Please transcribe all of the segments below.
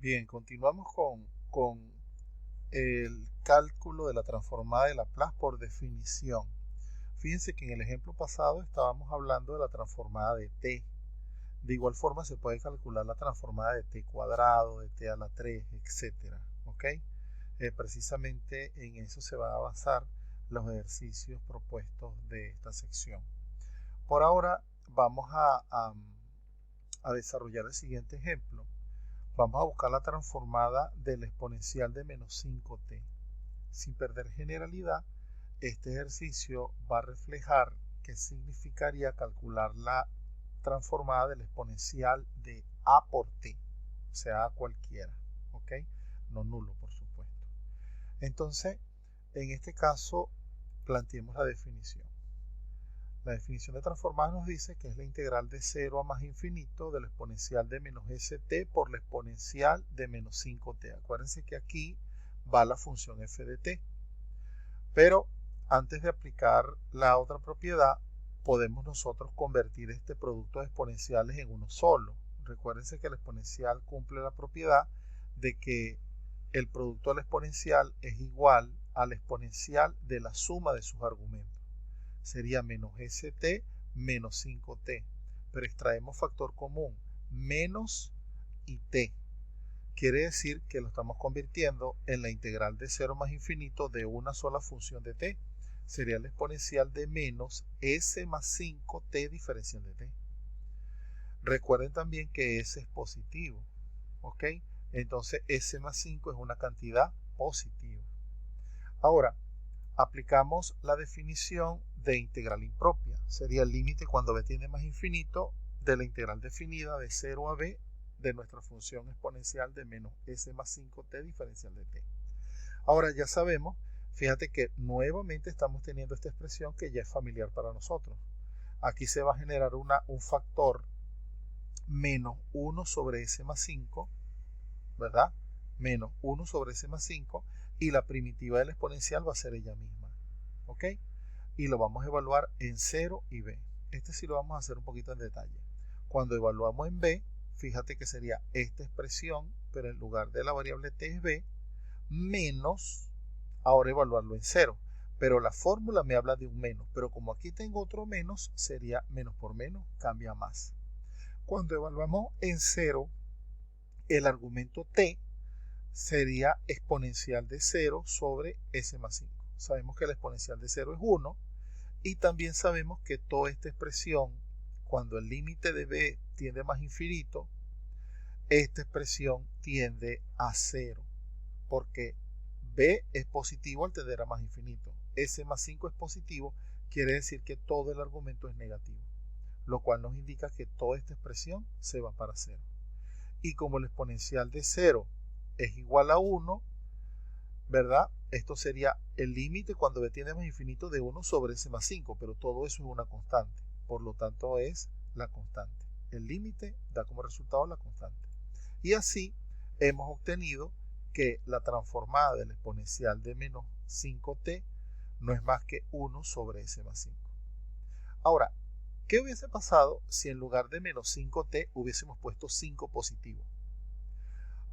Bien, continuamos con el cálculo de la transformada de Laplace por definición. Fíjense que en el ejemplo pasado estábamos hablando de la transformada de t. De igual forma se puede calcular la transformada de t cuadrado, de t a la 3, etcétera. ¿Ok? Precisamente en eso se van a basar los ejercicios propuestos de esta sección. Por ahora vamos a desarrollar el siguiente ejemplo. Vamos a buscar la transformada de la exponencial de menos 5t. Sin perder generalidad, este ejercicio va a reflejar qué significaría calcular la transformada de la exponencial de a por t, o sea, a cualquiera, ¿ok? No nulo, por supuesto. Entonces, en este caso, planteemos la definición. La definición de transformada nos dice que es la integral de 0 a más infinito de la exponencial de menos st por la exponencial de menos 5t. Acuérdense que aquí va la función f de t. Pero antes de aplicar la otra propiedad, podemos nosotros convertir este producto de exponenciales en uno solo. Recuérdense que la exponencial cumple la propiedad de que el producto de la exponencial es igual a la exponencial de la suma de sus argumentos. Sería menos st menos 5t, pero extraemos factor común, menos y t. Quiere decir que lo estamos convirtiendo en la integral de 0 más infinito de una sola función de t. Sería la exponencial de menos s más 5t diferencial de t. Recuerden también que s es positivo, ¿ok? Entonces s más 5 es una cantidad positiva. Ahora, aplicamos la definición de integral impropia. Sería el límite cuando b tiende más infinito de la integral definida de 0 a b de nuestra función exponencial de menos s más 5t diferencial de t. Ahora ya sabemos, fíjate que nuevamente estamos teniendo esta expresión que ya es familiar para nosotros. Aquí se va a generar un factor menos 1 sobre s más 5, ¿verdad? Menos 1 sobre s más 5, y la primitiva de la exponencial va a ser ella misma, ¿ok? Y lo vamos a evaluar en 0 y b. Este sí lo vamos a hacer un poquito en detalle. Cuando evaluamos en b, fíjate que sería esta expresión, pero en lugar de la variable t es b, menos, ahora evaluarlo en 0. Pero la fórmula me habla de un menos, pero como aquí tengo otro menos, sería menos por menos, cambia más. Cuando evaluamos en 0, el argumento t sería exponencial de 0 sobre s más 5. Sabemos que la exponencial de 0 es 1, y también sabemos que toda esta expresión, cuando el límite de b tiende a más infinito, esta expresión tiende a 0, porque b es positivo al tender a más infinito. S más 5 es positivo, quiere decir que todo el argumento es negativo, lo cual nos indica que toda esta expresión se va para 0. Y como el exponencial de 0 es igual a 1, ¿verdad? Esto sería el límite cuando b tiende a más infinito de 1 sobre s más 5, pero todo eso es una constante, por lo tanto es la constante. El límite da como resultado la constante. Y así hemos obtenido que la transformada de la exponencial de menos 5t no es más que 1 sobre s más 5. Ahora, ¿qué hubiese pasado si en lugar de menos 5t hubiésemos puesto 5 positivo?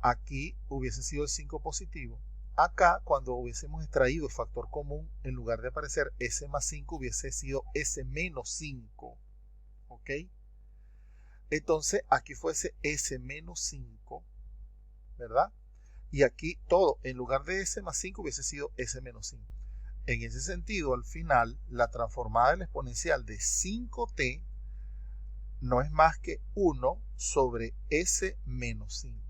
Aquí hubiese sido el 5 positivo. Acá, cuando hubiésemos extraído el factor común, en lugar de aparecer s más 5, hubiese sido s menos 5. ¿Ok? Entonces, aquí fuese s menos 5, ¿verdad? Y aquí todo, en lugar de s más 5, hubiese sido s menos 5. En ese sentido, al final, la transformada de la exponencial de 5t no es más que 1 sobre s menos 5.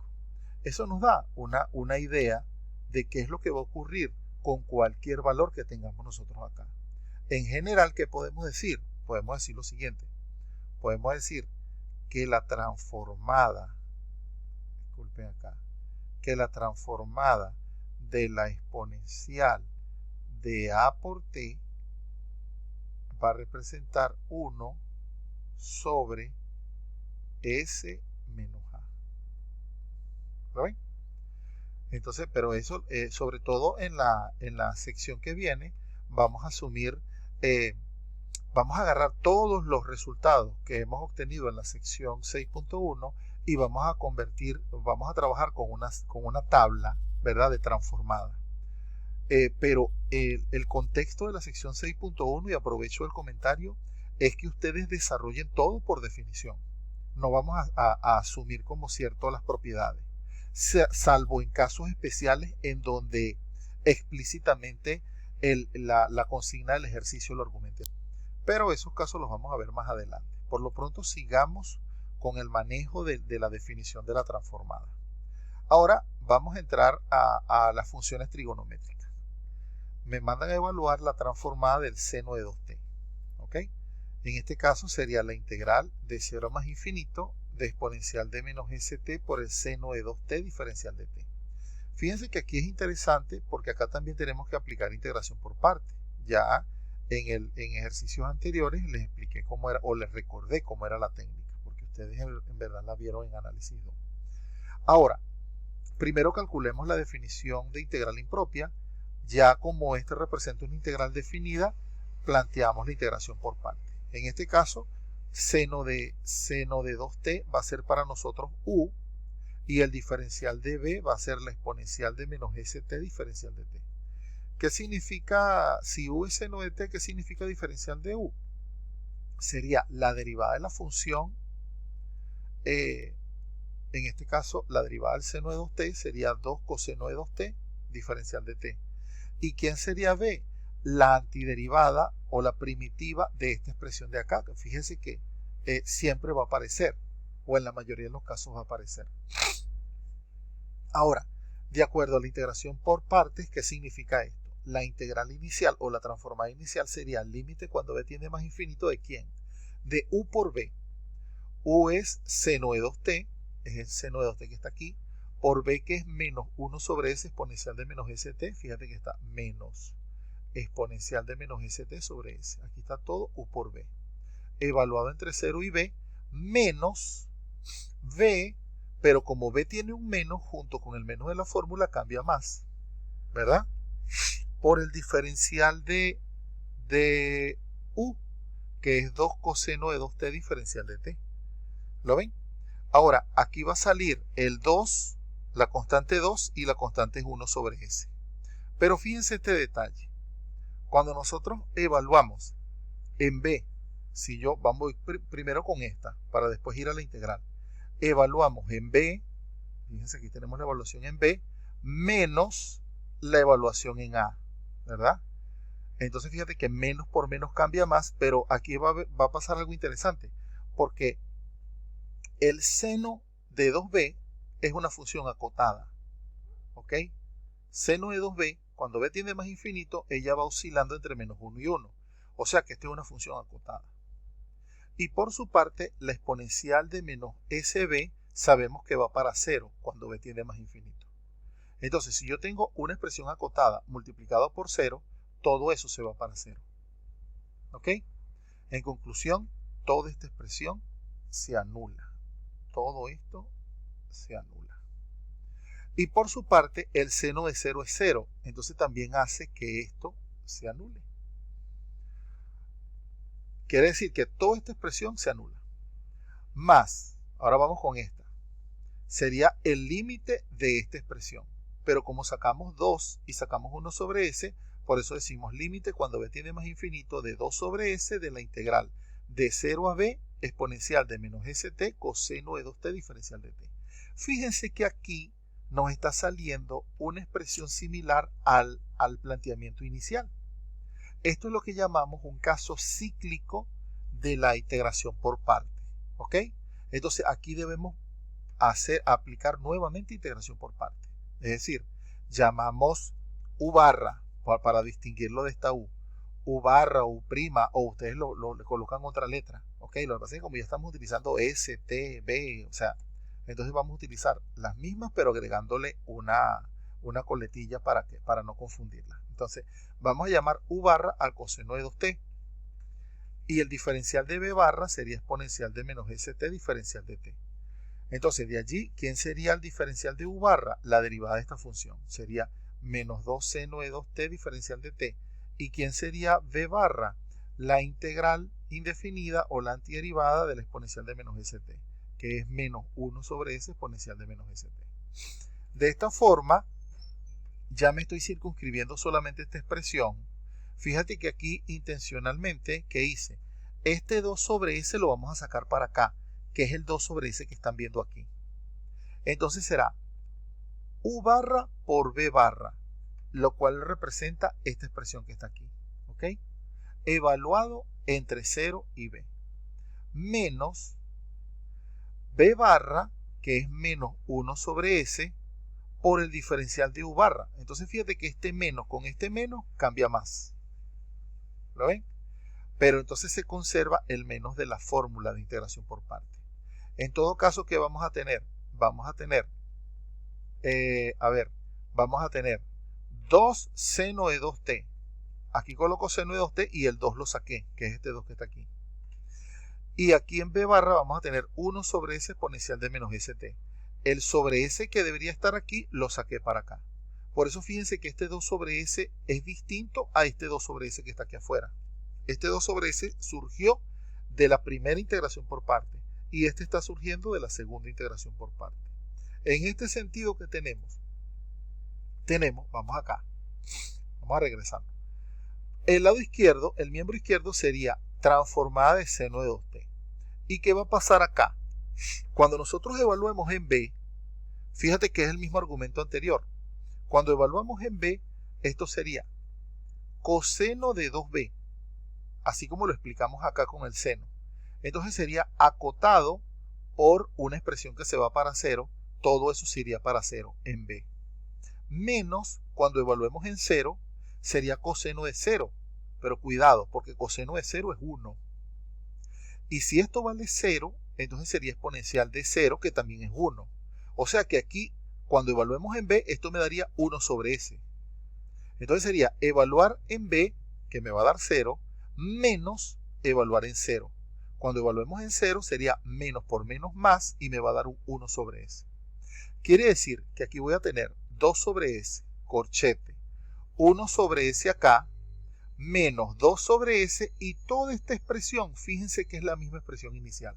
Eso nos da una idea de qué es lo que va a ocurrir con cualquier valor que tengamos nosotros acá. En general, ¿qué podemos decir? Podemos decir lo siguiente. Podemos decir que la transformada, disculpen acá, que la transformada de la exponencial de a por t va a representar 1 sobre s menos a. ¿Lo ven? Entonces, pero eso, sobre todo en la sección que viene, vamos a asumir, vamos a agarrar todos los resultados que hemos obtenido en la sección 6.1 y vamos a trabajar con una tabla, ¿verdad?, de transformada. Pero el contexto de la sección 6.1, y aprovecho el comentario, es que ustedes desarrollen todo por definición. No vamos a asumir como cierto las propiedades, salvo en casos especiales en donde explícitamente la consigna del ejercicio lo argumente. Pero esos casos los vamos a ver más adelante. Por lo pronto sigamos con el manejo de la definición de la transformada. Ahora vamos a entrar a las funciones trigonométricas. Me mandan a evaluar la transformada del seno de 2t. ¿Ok? En este caso sería la integral de 0 más infinito de exponencial de menos st por el seno de 2t diferencial de t. Fíjense que aquí es interesante porque acá también tenemos que aplicar integración por partes. Ya en ejercicios anteriores les expliqué cómo era, o les recordé cómo era la técnica, porque ustedes en verdad la vieron en análisis 2. Ahora, primero calculemos la definición de integral impropia. Ya como este representa una integral definida, planteamos la integración por partes. En este caso, seno de 2t va a ser para nosotros u, y el diferencial de b va a ser la exponencial de menos st diferencial de t. ¿Qué significa, si u es seno de t, qué significa diferencial de u? Sería la derivada de la función, en este caso la derivada del seno de 2t sería 2 coseno de 2t diferencial de t. ¿Y quién sería b? La antiderivada o la primitiva de esta expresión de acá. Fíjense que siempre va a aparecer, o en la mayoría de los casos va a aparecer. Ahora, de acuerdo a la integración por partes, ¿qué significa esto? La integral inicial o la transformada inicial sería el límite cuando b tiende más infinito ¿de quién? De u por b. U es seno de 2t, es el seno de 2t que está aquí, por b que es menos 1 sobre s exponencial de menos st, fíjate que está menos exponencial de menos st sobre s. Aquí está todo u por b. Evaluado entre 0 y b, menos b, pero como b tiene un menos, junto con el menos de la fórmula cambia más, ¿verdad? Por el diferencial de u, que es 2 coseno de 2t diferencial de t. ¿Lo ven? Ahora, aquí va a salir el 2, la constante 2 y la constante es 1 sobre s. Pero fíjense este detalle. Cuando nosotros evaluamos en b, si yo vamos primero con esta, para después ir a la integral, evaluamos en b, fíjense aquí tenemos la evaluación en b, menos la evaluación en a, ¿verdad? Entonces fíjate que menos por menos cambia más, pero aquí va a pasar algo interesante, porque el seno de 2b es una función acotada, ¿ok? Seno de 2b, cuando b tiende más infinito, ella va oscilando entre menos 1 y 1. O sea que esta es una función acotada. Y por su parte, la exponencial de menos sb sabemos que va para 0 cuando b tiende más infinito. Entonces, si yo tengo una expresión acotada multiplicada por 0, todo eso se va para 0. ¿Ok? En conclusión, toda esta expresión se anula. Todo esto se anula. Y por su parte, el seno de 0 es 0. Entonces también hace que esto se anule. Quiere decir que toda esta expresión se anula. Más, ahora vamos con esta, sería el límite de esta expresión. Pero como sacamos 2 y sacamos 1 sobre s, por eso decimos límite cuando b tiende más infinito de 2 sobre s de la integral de 0 a b exponencial de menos st coseno de 2t diferencial de t. Fíjense que aquí nos está saliendo una expresión similar al planteamiento inicial. Esto es lo que llamamos un caso cíclico de la integración por partes. ¿Ok? Entonces aquí debemos aplicar nuevamente integración por partes. Es decir, llamamos u barra para distinguirlo de esta u barra, u prima, o ustedes le colocan otra letra. ¿Ok? Lo que pasa es que como ya estamos utilizando S, T, B, o sea, entonces vamos a utilizar las mismas, pero agregándole una coletilla para no confundirla. Entonces, vamos a llamar u barra al coseno de 2t. Y el diferencial de b barra sería exponencial de menos st diferencial de t. Entonces, de allí, ¿quién sería el diferencial de u barra? La derivada de esta función. Sería menos 2 seno de 2t diferencial de t. ¿Y quién sería b barra? La integral indefinida o la antiderivada de la exponencial de menos st, que es menos 1 sobre s exponencial de menos st. De esta forma, ya me estoy circunscribiendo solamente esta expresión. Fíjate que aquí intencionalmente, ¿qué hice? Este 2 sobre s lo vamos a sacar para acá, que es el 2 sobre s que están viendo aquí. Entonces será u barra por b barra, lo cual representa esta expresión que está aquí, ¿ok? Evaluado entre 0 y b, menos b barra, que es menos 1 sobre s, por el diferencial de u barra. Entonces fíjate que este menos con este menos cambia más. ¿Lo ven? Pero entonces se conserva el menos de la fórmula de integración por parte. En todo caso, ¿qué vamos a tener? Vamos a tener, vamos a tener 2 seno de 2t. Aquí coloco seno de 2t y el 2 lo saqué, que es este 2 que está aquí. Y aquí en b barra vamos a tener 1 sobre s exponencial de menos st. El sobre s que debería estar aquí lo saqué para acá. Por eso fíjense que este 2 sobre s es distinto a este 2 sobre s que está aquí afuera. Este 2 sobre s surgió de la primera integración por parte y este está surgiendo de la segunda integración por parte. En este sentido que tenemos, vamos acá, vamos a regresar. El lado izquierdo, el miembro izquierdo sería transformada de seno de 2t. ¿Y qué va a pasar acá? Cuando nosotros evaluemos en b, fíjate que es el mismo argumento anterior. Cuando evaluamos en b, esto sería coseno de 2b, así como lo explicamos acá con el seno. Entonces sería acotado por una expresión que se va para 0, todo eso se iría para 0 en b. Menos, cuando evaluemos en 0, sería coseno de 0. Pero cuidado, porque coseno de 0 es 1. Y si esto vale 0, entonces sería exponencial de 0, que también es 1. O sea que aquí, cuando evaluemos en b, esto me daría 1 sobre s. Entonces sería evaluar en b, que me va a dar 0, menos evaluar en 0. Cuando evaluemos en 0 sería menos por menos más y me va a dar un 1 sobre s. Quiere decir que aquí voy a tener 2 sobre s, corchete, 1 sobre s acá, menos 2 sobre s y toda esta expresión, fíjense que es la misma expresión inicial.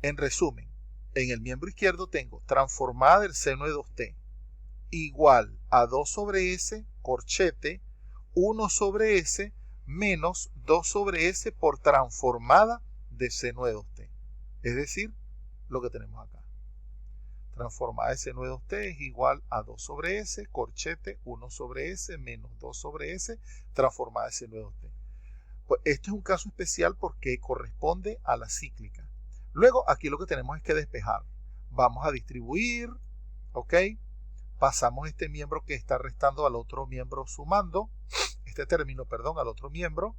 En resumen, en el miembro izquierdo tengo transformada del seno de 2t igual a 2 sobre s, corchete, 1 sobre s, menos 2 sobre s por transformada de seno de 2t. Es decir, lo que tenemos acá. Transformada de seno de 2t es igual a 2 sobre s, corchete, 1 sobre s, menos 2 sobre s, transformada de seno de 2t. Pues este es un caso especial porque corresponde a la cíclica. Luego, aquí lo que tenemos es que despejar. Vamos a distribuir, ¿ok? Pasamos este miembro que está restando al otro miembro sumando, este término, perdón, al otro miembro.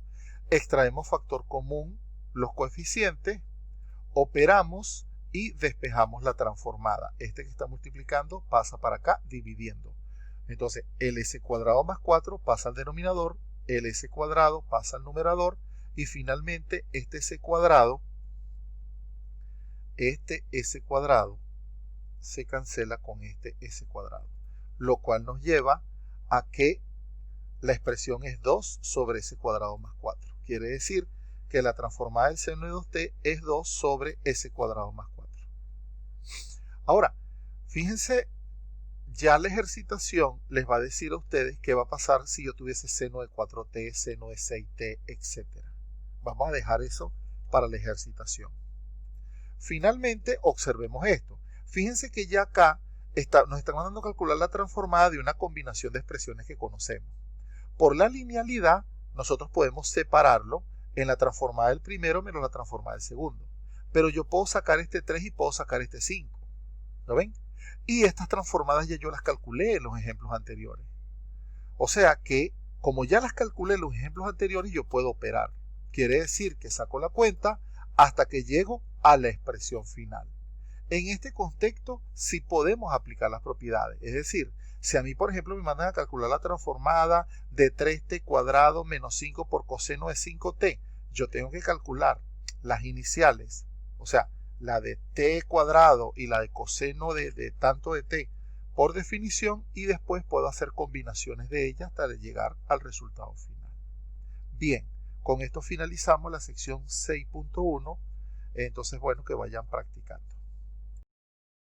Extraemos factor común, los coeficientes, operamos y despejamos la transformada. Este que está multiplicando pasa para acá dividiendo. Entonces el s cuadrado más 4 pasa al denominador, el s cuadrado pasa al numerador y finalmente este s cuadrado se cancela con este s cuadrado, lo cual nos lleva a que la expresión es 2 sobre s cuadrado más 4. Quiere decir que la transformada del seno de 2t es 2 sobre s cuadrado más 4. Ahora, fíjense, ya la ejercitación les va a decir a ustedes qué va a pasar si yo tuviese seno de 4t, seno de 6t, etc. Vamos a dejar eso para la ejercitación. Finalmente, observemos esto. Fíjense que ya acá nos están mandando a calcular la transformada de una combinación de expresiones que conocemos. Por la linealidad, nosotros podemos separarlo en la transformada del primero menos la transformada del segundo. Pero yo puedo sacar este 3 y puedo sacar este 5. ¿Lo ven? Y estas transformadas ya yo las calculé en los ejemplos anteriores. O sea que, como ya las calculé en los ejemplos anteriores, yo puedo operar. Quiere decir que saco la cuenta hasta que llego a la expresión final. En este contexto sí podemos aplicar las propiedades. Es decir, si a mí, por ejemplo, me mandan a calcular la transformada de 3t cuadrado menos 5 por coseno de 5t, yo tengo que calcular las iniciales, o sea, la de t cuadrado y la de coseno de tanto de t por definición, y después puedo hacer combinaciones de ellas hasta llegar al resultado final. Bien, con esto finalizamos la sección 6.1. Entonces, bueno, que vayan practicando.